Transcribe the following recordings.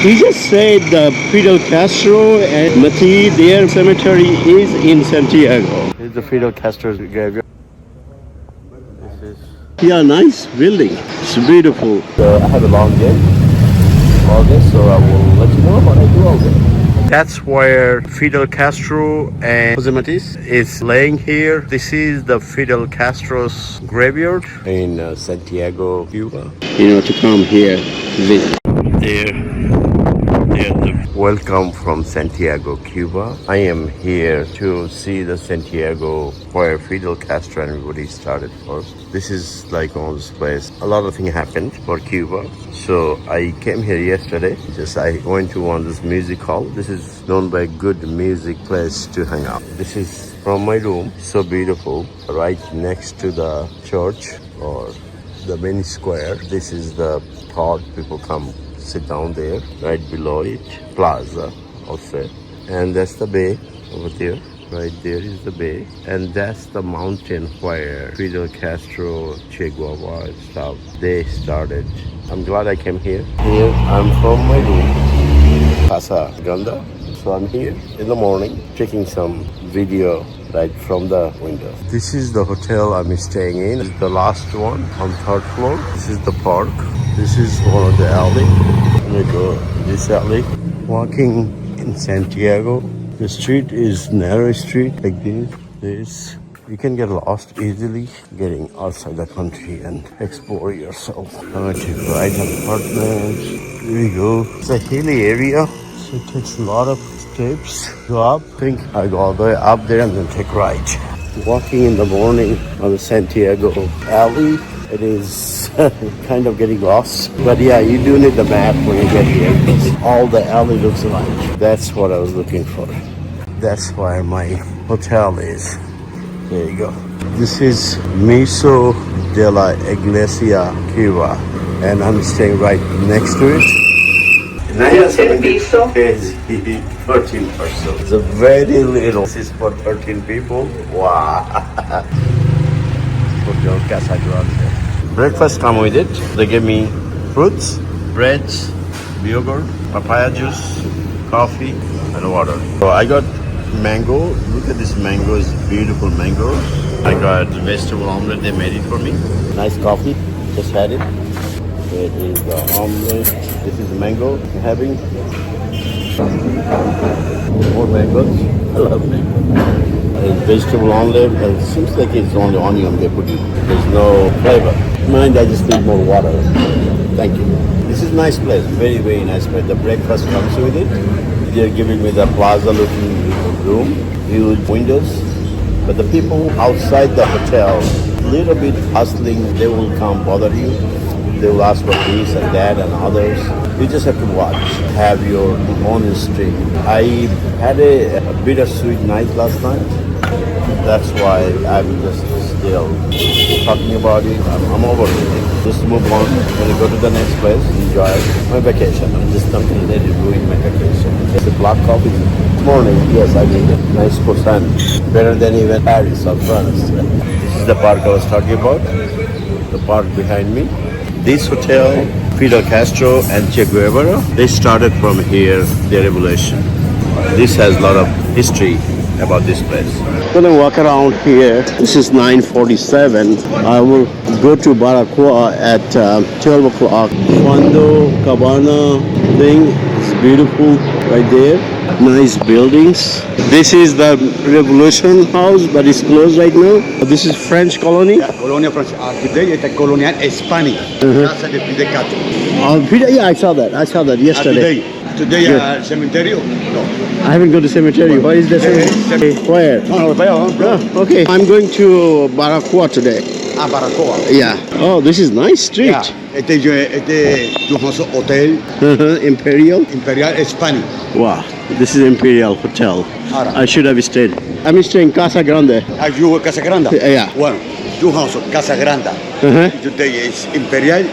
He just said Fidel Castro and Martí, their cemetery is in Santiago. This is the Fidel Castro's graveyard. This is yeah, nice building. It's beautiful. I have a long day, August, so I will let you know what I do all day. That's where Fidel Castro and José Martí is laying here. This is the Fidel Castro's graveyard in Santiago, Cuba. To come here, visit. Welcome from Santiago, Cuba. I am here to see the Santiago where Fidel Castro and everybody started first. This is like all this place. A lot of things happened for Cuba. So I came here yesterday. I went to one of this music hall. This is known by good music place to hang out. This is from my room. So beautiful. Right next to the church or the main square. This is the park. People come sit down there. Right below it, plaza, I'll say. And that's the bay over there. Right there is the bay. And that's the mountain where Fidel Castro, Che Guevara and stuff, they started. I'm glad I came here. Here, I'm from my room, Casa, Granda. So I'm here in the morning, taking some video right from the window. This is the hotel I'm staying in. This is the last one on third floor. This is the park. This is one of the alley. Let me go this alley. Walking in Santiago. The street is narrow street like this. You can get lost easily getting outside the country and explore yourself. I'm going to ride apartments. Here we go. It's a hilly area, so it takes a lot of steps to go up. I think I go all the way up there and then take right. Walking in the morning on the Santiago alley. It is kind of getting lost. But yeah, you do need the map when you get here because all the alley looks alike. That's what I was looking for. That's where my hotel is. There you go. This is Miso de la Iglesia, Cuba. And I'm staying right next to it. 13 person. It's a very little. This is for 13 people. Wow. Casa Grande. Breakfast come with it. They give me fruits, breads, yogurt, papaya juice, coffee, and water. So I got mango. Look at this mango. It's beautiful mango. I got vegetable omelette. They made it for me. Nice coffee. Just had it. It is the omelette. This is the mango I'm having. More mangoes. I love mango. It's vegetable omelette. It seems like it's only onion they put in. There's no flavor. Mind, I just need more water. Thank you. This is a nice place. Very, very nice place. The breakfast comes with it. They're giving me the plaza-looking room, huge windows. But the people outside the hotel, a little bit hustling. They will come bother you. They will ask for this and that and others. You just have to watch. Have your own street. I had a bittersweet night last night. That's why I'm just still talking about it. I'm over it. Just move on. I'm going to go to the next place. Enjoy my vacation. I'm just not going to let it ruin my vacation. It's a black coffee. Morning, yes, I need it. Nice croissant. Better than even Paris or France. This is the park I was talking about. The park behind me. This hotel, Fidel Castro and Che Guevara, they started from here, their revolution. This has a lot of history about this place. I'm gonna walk around here. This is 9:47. I will go to Baraqua at 12 o'clock. Fondo Cabana thing is beautiful right there. Nice buildings. This is the Revolution House, but it's closed right now. This is French colony. Yeah, Colonia French. Today it's a colonial Spanish. Casa de Fidel Castro. Yeah, I saw that yesterday. Today cemetery? No. I haven't gone to cemetery. Where is the cemetery? Where? No, Okay. I'm going to Baraqua today. Baraqua. Yeah. Oh, this is nice street. Yeah. Este hotel. Imperial. Imperial Spanish. Wow. This is Imperial Hotel. Ara. I should have stayed. I'm staying Casa Grande. Are you Casa Granda? Yeah. Well, your house Casa Granda. Today is Imperial.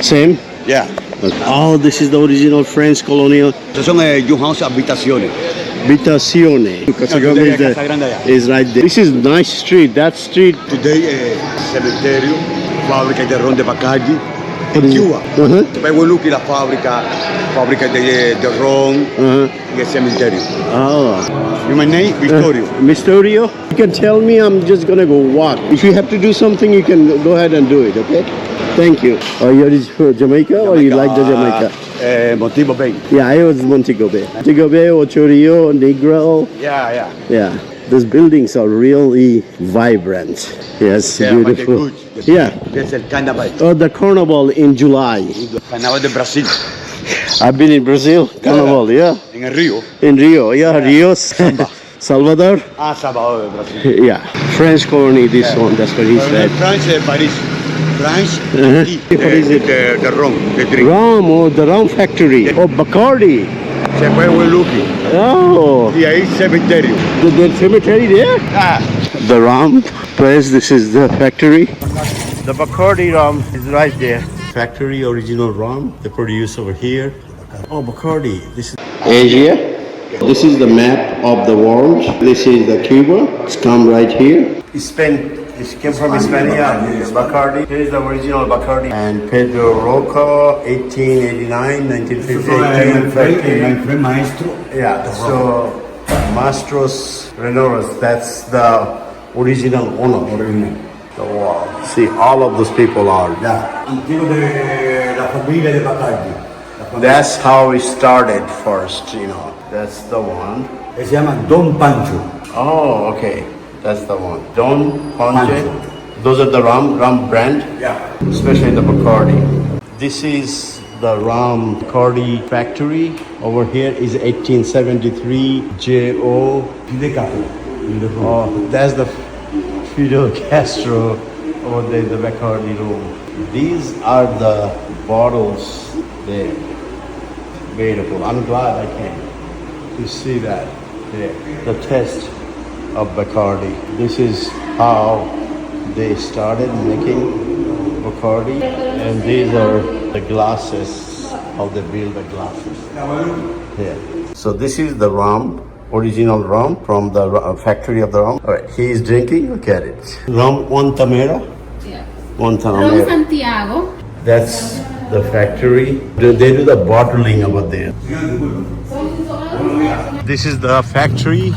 Same? Yeah. Oh, this is the original French colonial. Estos son your house habitaciones. Habitazione. Casa Grande is right there. This is nice street. That street. Today cemetery, fábrica de ron de Bacardi. En Cuba. Después voy a la fábrica de ron y el cementerio. Oh. My name, Victorio. Misterio, you can tell me. I'm just gonna go walk. If you have to do something, you can go ahead and do it, okay? Thank you. You're from Jamaica, or you like the Jamaica? Montego Bay. Yeah, I was Montego Bay. Montego Bay, Ochorio, Negro. Yeah. Yeah, those buildings are really vibrant. Yes, beautiful. Yeah. There's el carnaval. Oh, the carnival in July. Carnaval de Brasil. I've been in Brazil, carnival, yeah. En el río. In Rio, yeah, Rio. Salvador. Salvador de Brasil. Yeah, French colony, this one, that's what he said. France de Paris. France. What is it? The rum, the drink. Rum, oh, the rum factory. Oh, Bacardi. Se fue muy lucky. Oh, Y ahí cementerio. the cemetery there? The rum place, this is the factory. The Bacardi rum is right there. Factory original rum, they produce over here. Oh, Bacardi, this is Asia. This is the map of the world. This is the Cuba. It's come right here. Spain. It came from Hispania. Bacardi. Here is the original Bacardi. And Pedro Roca, 1889, 1950, My friend maestro. Yeah, so Mastros Renoros, that's the original owner. So, wow. See, all of those people are. Yeah. Antiguo de la familia de Bacardi. That's how it started first, you know. That's the one. Se llama Don Pancho. Oh, okay. That's the one. Don Ponche. Pancho. Those are the rum brand. Yeah. Especially the Bacardi. This is the rum Bacardi factory. Over here is 1873 J.O. Fidel Castro. Oh, that's the Fidel Castro over there, the Bacardi room. These are the bottles there. Beautiful. I'm glad I came to see that there. The test of Bacardi. This is how they started making Bacardi, and these are the glasses, how they build the glasses. Yeah. So this is the rum, original rum from the factory of the rum. All right, he is drinking. Look at it. Rum Guantanamera. Yeah. Guantanamera. From Santiago. That's the factory. They do the bottling over there. This is the factory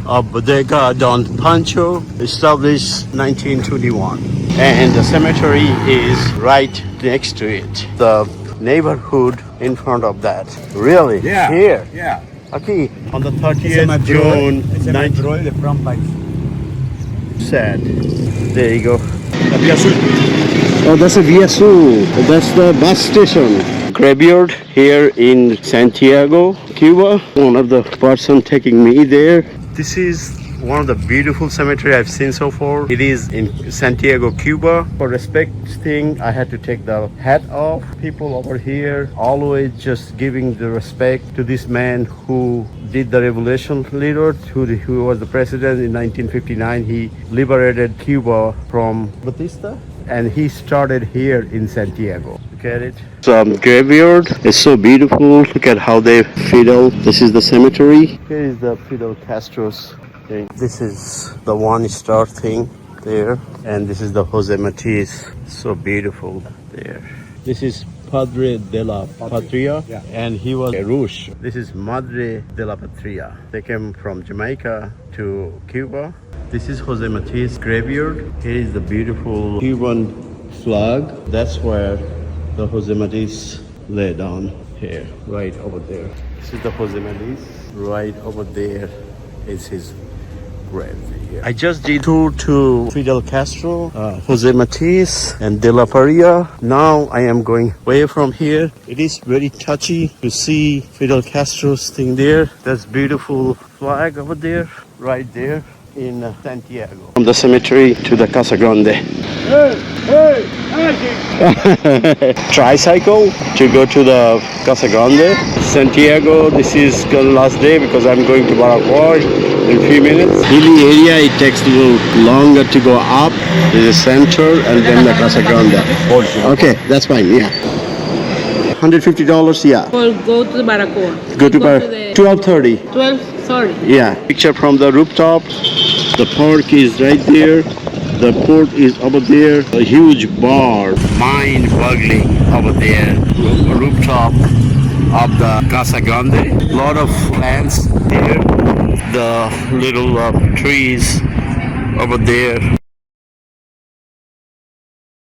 of Bodega Don Pancho, established 1921. And the cemetery is right next to it. The neighborhood in front of that. Really? Yeah. Here? Yeah. Okay. On the 30th June, Ese es el rol de Fran País. sad. There you go. La Vía Azul. Oh, that's a Via Sul. That's the bus station. Graveyard here in Santiago, Cuba. One of the person taking me there. This is one of the beautiful cemetery I've seen so far. It is in Santiago, Cuba. For respect thing, I had to take the hat off. People over here always just giving the respect to this man who did the revolution leader, who was the president in 1959. He liberated Cuba from Batista, and he started here in Santiago. Look at it. Graveyard is so beautiful. Look at how they Fidel. This is the cemetery. Here is the Fidel Castro's thing. This is the one star thing there, and this is the Jose Martí's. So beautiful there. This is Padre de la Patria, Yeah. and he was a Rouge. This is Madre de la Patria. They came from Jamaica to Cuba. This is Jose Martí's graveyard. Here is the beautiful Cuban flag. That's where the Jose Martí's lay down here, right over there. This is the Jose Martí's. Right over there is his grave here. I just did tour to Fidel Castro, Jose Martí's, and De La Paria. Now I am going away from here. It is very touchy to see Fidel Castro's thing there. That's beautiful flag over there, right there in Santiago. From the cemetery to the Casa Grande. Tricycle to go to the Casa Grande. Santiago, this is the last day because I'm going to Baracoa in a few minutes. Hilly area, it takes a little longer to go up. There's a center and then the Casa Grande. Okay, that's fine, yeah. $150, yeah. Or go to the Baracoa. Go to the 12:30. 12, sorry. Yeah, picture from the rooftop. The park is right there. The port is over there. A huge bar, mind-boggling over there. Rooftop of the Casa Grande. Lot of plants there. The little trees over there.